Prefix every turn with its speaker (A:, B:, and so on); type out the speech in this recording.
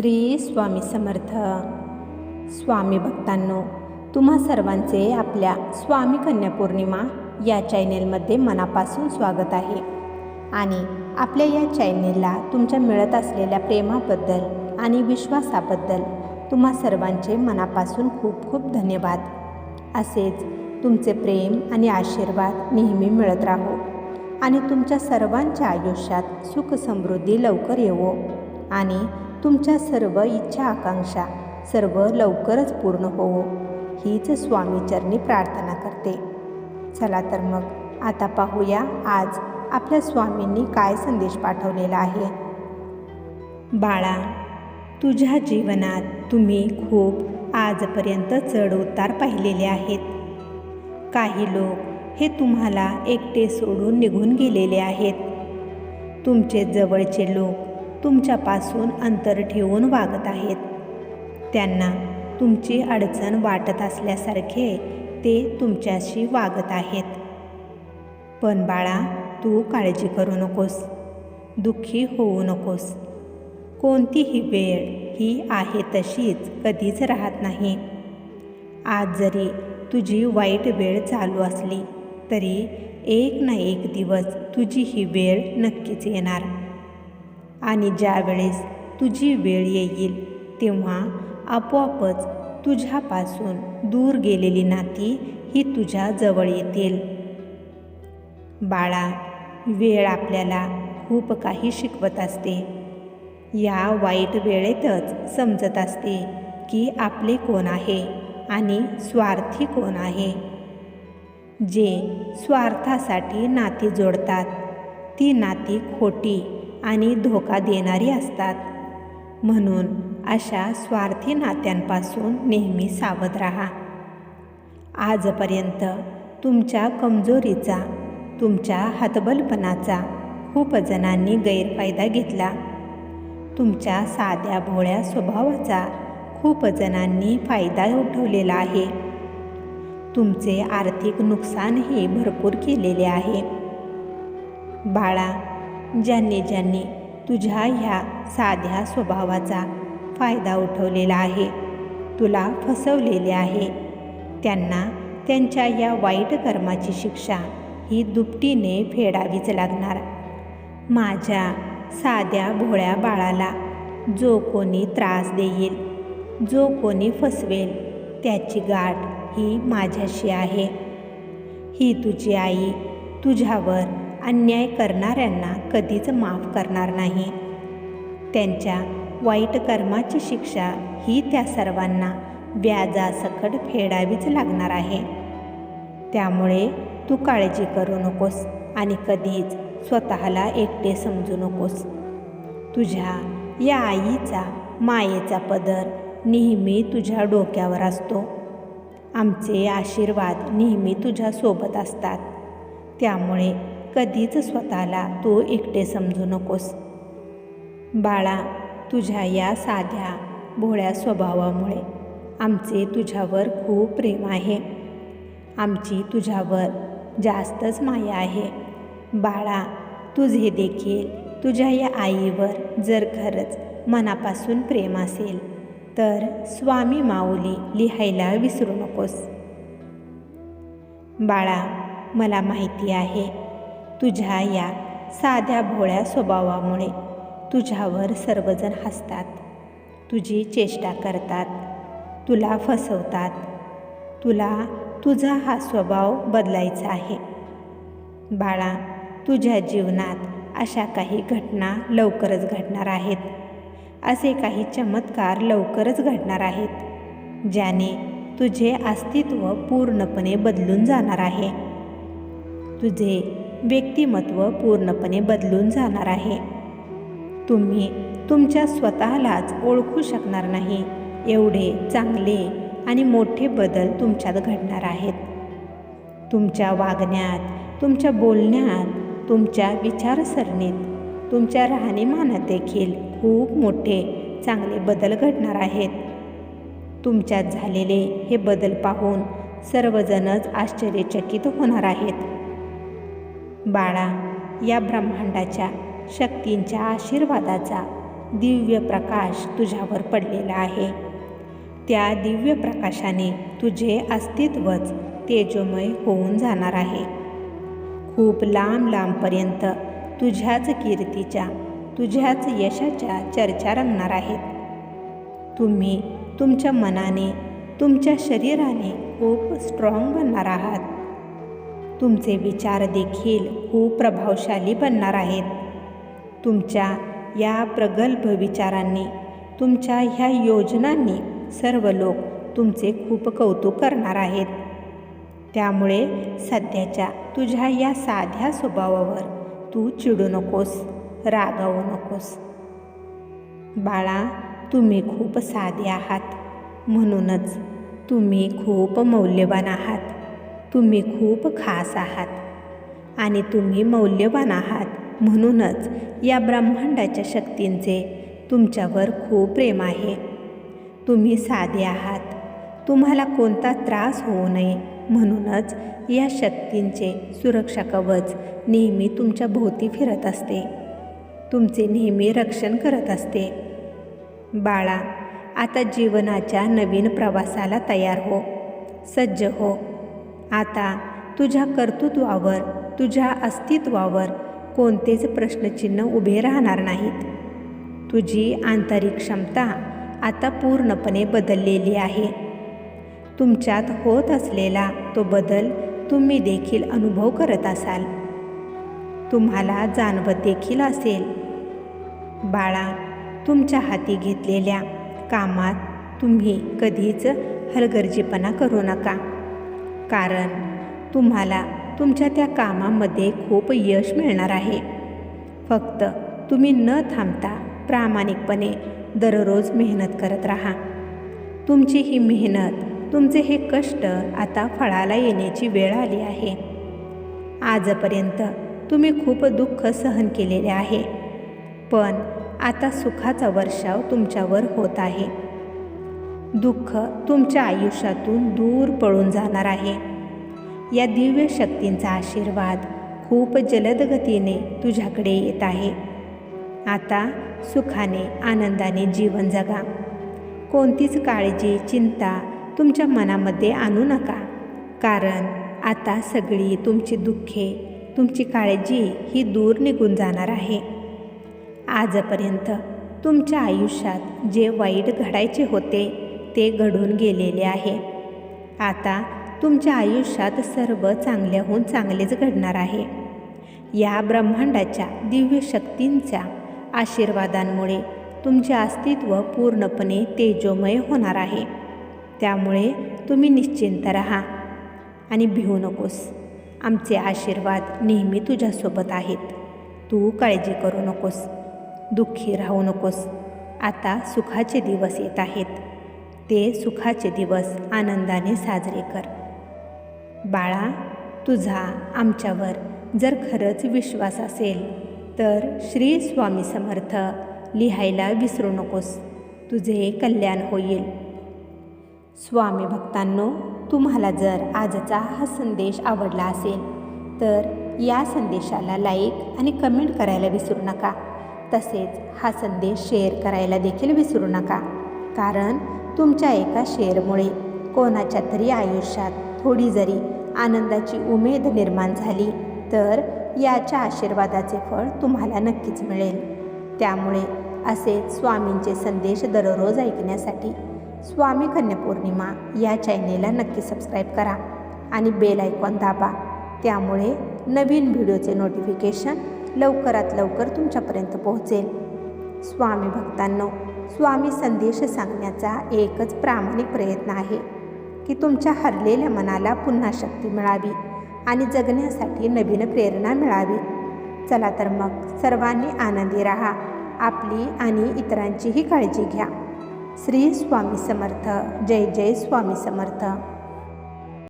A: श्री स्वामी समर्थ. स्वामी भक्तांनो, तुम्हा सर्वांचे आपल्या स्वामी कन्या पौर्णिमा या चॅनेलमध्ये मनापासून स्वागत आहे. आणि आपल्या या चॅनेलला तुमच्या मिळत असलेल्या प्रेमाबद्दल आणि विश्वासाबद्दल तुम्हा सर्वांचे मनापासून खूप खूप धन्यवाद. असेच तुमचे प्रेम आणि आशीर्वाद नेहमी मिळत राहो आणि तुमच्या सर्वांच्या आयुष्यात सुख समृद्धी लवकर येवो आणि तुमच्या सर्व इच्छा आकांक्षा सर्व लवकरच पूर्ण होवो हीच स्वामीचरणी प्रार्थना करते. चला तर मग आता पाहूया आज आपल्या स्वामींनी काय संदेश पाठवलेला आहे. बाळा, तुझ्या जीवनात तुम्ही खूप आजपर्यंत चढ उतार पाहिलेले आहेत. काही लोक हे तुम्हाला एकटे सोडून निघून गेलेले आहेत. तुमचे जवळचे लोक तुमच्यापासून अंतर ठेवून वागत आहेत. त्यांना तुमची अडचण वाटत असल्यासारखे ते तुमच्याशी वागत आहेत. पण बाळा, तू काळजी करू नकोस, दुःखी होऊ नकोस. कोणतीही वेळ ही आहे तशीच कधीच राहत नाही. आज जरी तुझी वाईट वेळ चालू असली तरी एक ना एक दिवस तुझी ही वेळ नक्कीच येणार. आणि ज्या वेळेस तुझी वेळ येईल तेव्हा आपोआपच तुझ्यापासून दूर गेलेली नाती ही तुझ्या जवळ येतील. बाळा, वेळ आपल्याला खूप काही शिकवत असते. या वाईट वेळेतच समजत असते की आपले कोण आहे आणि स्वार्थी कोण आहे. जे स्वार्थासाठी नाती जोडतात ती नाती खोटी आणि धोका देणारी असतात. म्हणून अशा स्वार्थी नात्यांपासून नेहमी सावध राहा. आजपर्यंत तुमच्या कमजोरीचा, तुमच्या हतबलपणाचा खूप जणांनी गैरफायदा घेतला. तुमच्या साध्या भोळ्या स्वभावाचा खूप जणांनी फायदा उठवलेला आहे. तुमचे आर्थिक नुकसानही भरपूर केलेले आहे. बाळा, ज्यांनी तुझ्या ह्या साध्या स्वभावाचा फायदा उठवलेला आहे, तुला फसवलेले आहे, त्यांना त्यांच्या या वाईट कर्माची शिक्षा ही दुपटीने फेडावीच लागणार. माझ्या साध्या भोळ्या बाळाला जो कोणी त्रास देईल, जो कोणी फसवेल, त्याची गाठ ही माझ्याशी आहे. ही तुझी आई तुझ्यावर अन्याय करणाऱ्यांना कधीच माफ करणार नाही. त्यांच्या वाईट कर्माची शिक्षा ही त्या सर्वांना व्याजासकट फेडावीच लागणार आहे. त्यामुळे तू काळजी करू नकोस आणि कधीच स्वतःला एकटे समजू नकोस. तुझ्या या आईचा मायेचा पदर नेहमी तुझ्या डोक्यावर असतो. आमचे आशीर्वाद नेहमी तुझ्यासोबत असतात. त्यामुळे कधीच स्वतःला तू एकटे समजू नकोस. बाळा, तुझ्या या साध्या भोळ्या स्वभावामुळे आमचे तुझ्यावर खूप प्रेम आहे. आमची तुझ्यावर जास्तच माया आहे. बाळा, तुझे देखील तुझ्या या आईवर जर खरंच मनापासून प्रेम असेल तर स्वामी माऊली लिहायला विसरू नकोस. बाळा, मला माहिती आहे तुझ्या या साध्या भोळ्या स्वभावामुळे तुझ्यावर सर्वजण हसतात, तुझी चेष्टा करतात, तुला फसवतात. तुला तुझा हा स्वभाव बदलायचा आहे. बाळा, तुझ्या जीवनात अशा काही घटना लवकरच घडणार आहेत. असे काही चमत्कार लवकरच घडणार आहेत ज्याने तुझे अस्तित्व पूर्णपणे बदलून जाणार आहे. तुझे व्यक्तिमत्व पूर्णपणे बदलून जाणार आहे. तुम्ही तुमच्या स्वतःलाच ओळखू शकणार नाही एवढे चांगले आणि मोठे बदल तुमच्यात घडणार आहेत. तुमच्या वागण्यात, तुमच्या बोलण्यात, तुमच्या विचारसरणीत, तुमच्या राहणीमानात देखील खूप मोठे चांगले बदल घडणार आहेत. तुमच्यात झालेले हे बदल पाहून सर्वजणच आश्चर्यचकित होणार आहेत. बाळा, या ब्रह्मांडाच्या शक्तींच्या आशीर्वादाचा दिव्य प्रकाश तुझ्यावर पडलेला आहे. त्या दिव्य प्रकाशाने तुझे अस्तित्वच तेजोमय होऊन जाणार आहे. खूप लांब लांबपर्यंत तुझ्याच कीर्तीच्या, तुझ्याच यशाच्या चर्चा रंगणार आहेत. तुम्ही तुमच्या मनाने, तुमच्या शरीराने खूप स्ट्रॉंग बनणार आहात. तुमचे विचार देखील खूप प्रभावशाली बनणार आहेत. तुमच्या या प्रगल्भ विचारांनी, तुमच्या ह्या योजनांनी सर्व लोक तुमचे खूप कौतुक करणार आहेत. त्यामुळे सध्याच्या तुझ्या या साध्या स्वभावावर तू चिडू नकोस, रागावू नकोस. बाळा, तुम्ही खूप साधे आहात, म्हणूनच तुम्ही खूप मौल्यवान आहात. तुम्ही खूप खास आहात आणि तुम्ही मौल्यवान आहात म्हणूनच या ब्रह्मांडाच्या शक्तींचे तुमच्यावर खूप प्रेम आहे. तुम्ही साधे आहात. तुम्हाला कोणता त्रास होऊ नये म्हणूनच या शक्तींचे सुरक्षा कवच नेहमी तुमच्या भोवती फिरत असते. तुमचे नेहमी रक्षण करत असते. बाळा, आता जीवनाच्या नवीन प्रवासाला तयार हो, सज्ज हो. आता तुझ्या कर्तृत्वावर, तुझ्या अस्तित्वावर कोणतेच प्रश्नचिन्ह उभे राहणार नाहीत. तुझी आंतरिक क्षमता आता पूर्णपणे बदललेली आहे. तुमच्यात होत असलेला तो बदल तुम्ही देखील अनुभव करत असाल. तुम्हाला जाणवत देखील असेल. बाळा, तुमच्या हाती घेतलेल्या कामात तुम्ही कधीच हलगर्जीपणा करू नका, कारण तुम्हाला तुमच्या त्या कामामध्ये खूप यश मिळणार आहे. फक्त तुम्ही न थांबता प्रामाणिकपणे दररोज मेहनत करत राहा. तुमची ही मेहनत, तुमचे हे कष्ट आता फळाला येण्याची वेळ आली आहे. आजपर्यंत तुम्ही खूप दुःख सहन केलेले आहे, पण आता सुखाचा वर्षाव तुमच्यावर होत आहे. दुःख तुमच्या आयुष्यातून दूर पळून जाणार आहे. या दिव्य शक्तींचा आशीर्वाद खूप जलद गतीने तुझ्याकडे येत आहे. आता सुखाने, आनंदाने जीवन जगा. कोणतीच काळजी, चिंता तुमच्या मनामध्ये आणू नका, कारण आता सगळी तुमची दुःखे, तुमची काळजी ही दूर निघून जाणार आहे. आजपर्यंत तुमच्या आयुष्यात जे वाईट घडायचे होते ते घडून गेलेले आहे. आता तुमच्या आयुष्यात सर्व चांगल्याहून चांगलेच घडणार आहे. या ब्रह्मांडाच्या दिव्य शक्तींच्या आशीर्वादांमुळे तुमचे अस्तित्व पूर्णपणे तेजोमय होणार आहे. त्यामुळे तुम्ही निश्चिंत राहा आणि भिवू नकोस. आमचे आशीर्वाद नेहमी तुझ्यासोबत आहेत. तू काळजी करू नकोस, दुःखी राहू नकोस. आता सुखाचे दिवस येत आहेत. ते सुखाचे दिवस आनंदाने साजरे कर. बाळा, तुझा आमच्यावर जर खरंच विश्वास असेल तर श्री स्वामी समर्थ लिहायला विसरू नकोस. तुझे कल्याण होईल. स्वामी भक्तांनो, तुम्हाला जर आजचा हा संदेश आवडला असेल तर या संदेशाला लाईक आणि कमेंट करायला विसरू नका. तसेच हा संदेश शेअर करायला देखील विसरू नका, कारण तुमच्या एका शेअरमुळे कोणाच्या तरी आयुष्यात थोडी जरी आनंदाची उमेद निर्माण झाली तर याच्या आशीर्वादाचे फळ तुम्हाला नक्कीच मिळेल. त्यामुळे असेच स्वामींचे संदेश दररोज ऐकण्यासाठी स्वामी कन्या पौर्णिमा या चॅनेलला नक्की सबस्क्राईब करा आणि बेल आयकॉन दाबा. त्यामुळे नवीन व्हिडिओचे नोटिफिकेशन लवकरात लवकर तुमच्यापर्यंत पोहोचेल. स्वामी भक्तांनो, स्वामी संदेश सांगण्याचा एकच प्रामाणिक प्रयत्न आहे की तुमच्या हरलेल्या मनाला पुन्हा शक्ती मिळावी आणि जगण्यासाठी नवीन प्रेरणा मिळावी. चला तर मग सर्वांनी आनंदी राहा. आपली आणि इतरांचीही काळजी घ्या. श्री स्वामी समर्थ. जय जय स्वामी समर्थ.